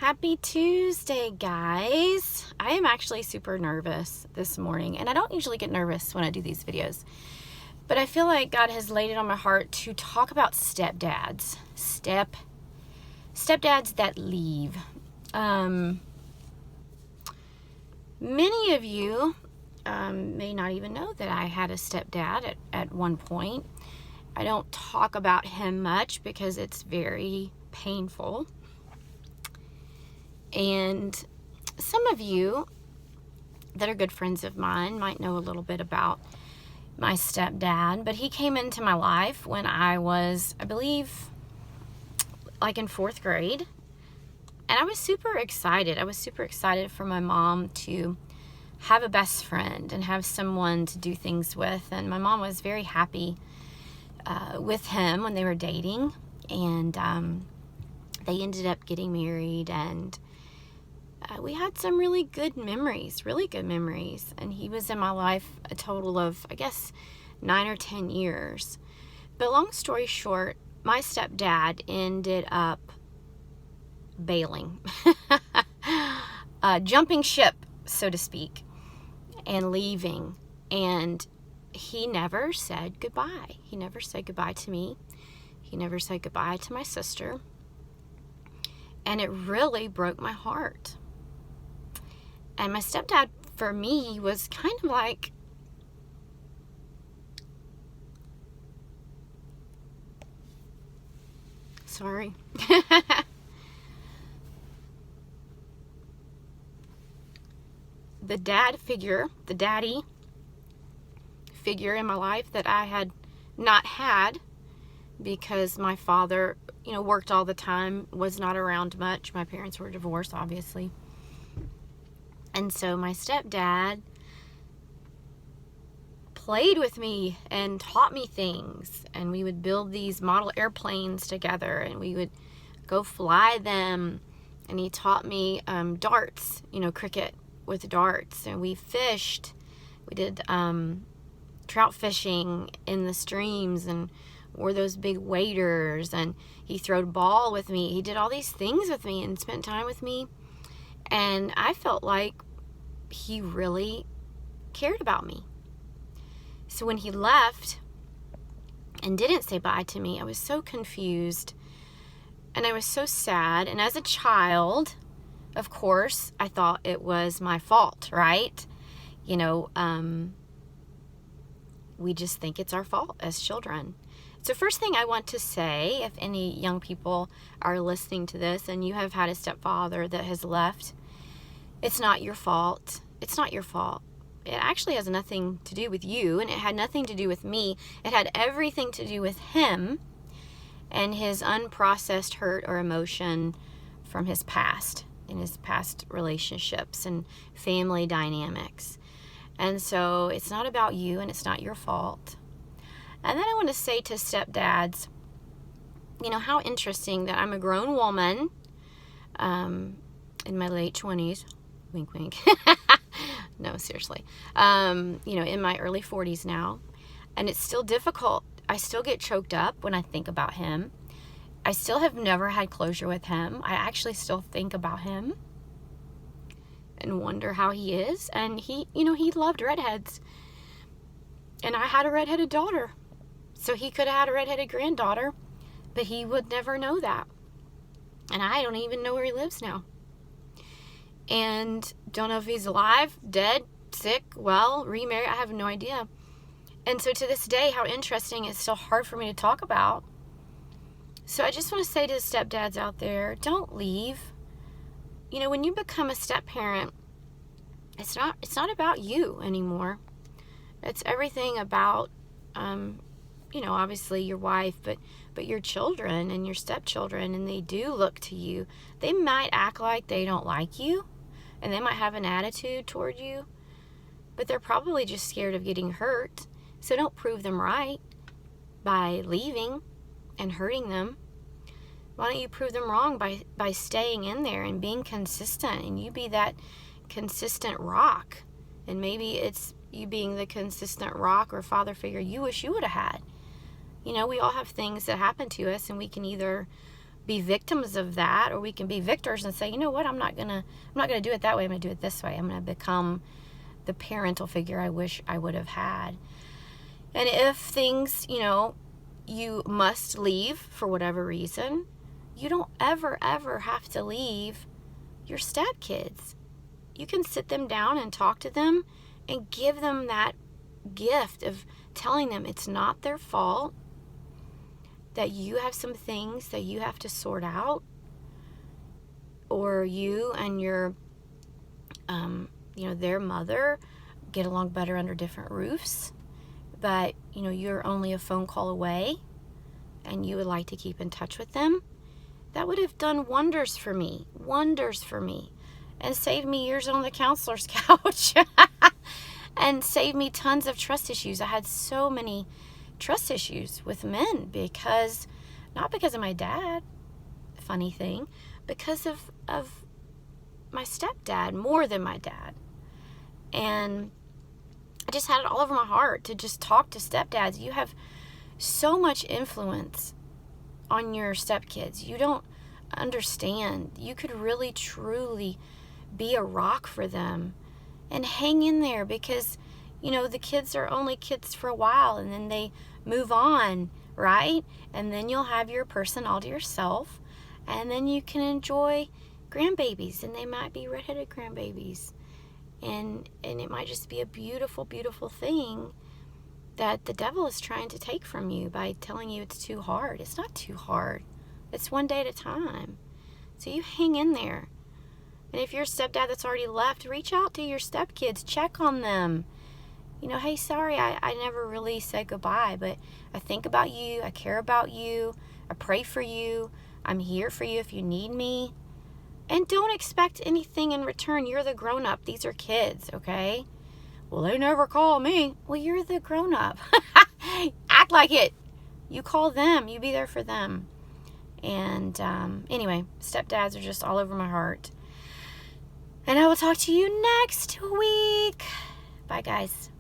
Happy Tuesday, guys. I am actually super nervous this morning, and I don't usually get nervous when I do these videos, but I feel like God has laid it on my heart to talk about stepdads. Stepdads that leave. Many of you may not even know that I had a stepdad at one point. I don't talk about him much because it's very painful. And some of you that are good friends of mine might know a little bit about my stepdad, but he came into my life when I was, I believe, like in 4th grade. And I was super excited. I was super excited for my mom to have a best friend and have someone to do things with. And my mom was very happy with him when they were dating. And they ended up getting married, and we had some really good memories. And he was in my life a total of, I guess, 9 or 10 years. But long story short, my stepdad ended up bailing, jumping ship, so to speak, and leaving. And he never said goodbye. He never said goodbye to me. He never said goodbye to my sister. And it really broke my heart. And my stepdad, for me, was kind of like, sorry. The daddy figure in my life that I had not had, because my father, worked all the time, was not around much. My parents were divorced, obviously. And so my stepdad played with me and taught me things. And we would build these model airplanes together, and we would go fly them. And he taught me darts, cricket with darts. And we fished. We did trout fishing in the streams and wore those big waders. And he throwed ball with me. He did all these things with me and spent time with me. And I felt like he really cared about me. So when he left and didn't say bye to me, I was so confused and I was so sad. And as a child, of course, I thought it was my fault, right? We just think it's our fault as children. So first thing I want to say, if any young people are listening to this and you have had a stepfather that has left, it's not your fault. It's not your fault. It actually has nothing to do with you, and it had nothing to do with me. It had everything to do with him and his unprocessed hurt or emotion from his past, in his past relationships and family dynamics. And so it's not about you, and it's not your fault. And then I want to say to stepdads, how interesting that I'm a grown woman in my late 20s. Wink, wink. No, seriously. In my early 40s now. And it's still difficult. I still get choked up when I think about him. I still have never had closure with him. I actually still think about him and wonder how he is. And he loved redheads. And I had a redheaded daughter. So he could have had a redheaded granddaughter, but he would never know that. And I don't even know where he lives now. And don't know if he's alive, dead, sick, well, remarried. I have no idea. And so to this day, how interesting, it's still hard for me to talk about. So I just want to say to the stepdads out there, don't leave. When you become a step-parent, it's not about you anymore. It's everything about obviously your wife, but your children and your stepchildren, and they do look to you. They might act like they don't like you, and they might have an attitude toward you, but they're probably just scared of getting hurt. So don't prove them right by leaving and hurting them. Why don't you prove them wrong by staying in there and being consistent, and you be that consistent rock? And maybe it's you being the consistent rock or father figure you wish you would have had. We all have things that happen to us, and we can either be victims of that, or we can be victors and say, you know what, I'm not gonna do it that way. I'm gonna do it this way. I'm gonna become the parental figure I wish I would have had. And if things, you must leave for whatever reason, you don't ever have to leave your stepkids. You can sit them down and talk to them and give them that gift of telling them it's not their fault, that you have some things that you have to sort out, or you and your, their mother get along better under different roofs, but, you're only a phone call away and you would like to keep in touch with them. That would have done wonders for me, and saved me years on the counselor's couch and saved me tons of trust issues. I had so many trust issues with men not because of my dad, funny thing, because of my stepdad more than my dad. And I just had it all over my heart to just talk to stepdads. You have so much influence on your stepkids. You don't understand. You could really, truly be a rock for them, and hang in there, because, the kids are only kids for a while and then they move on, right? And then you'll have your person all to yourself, and then you can enjoy grandbabies, and they might be redheaded grandbabies. And it might just be a beautiful, beautiful thing that the devil is trying to take from you by telling you it's too hard. It's not too hard. It's one day at a time. So you hang in there. And if you're a stepdad that's already left, reach out to your stepkids. Check on them. Hey, sorry, I never really said goodbye, but I think about you. I care about you. I pray for you. I'm here for you if you need me. And don't expect anything in return. You're the grown-up. These are kids, okay? Well, they never call me. Well, you're the grown-up. Act like it. You call them. You be there for them. And anyway, stepdads are just all over my heart. And I will talk to you next week. Bye, guys.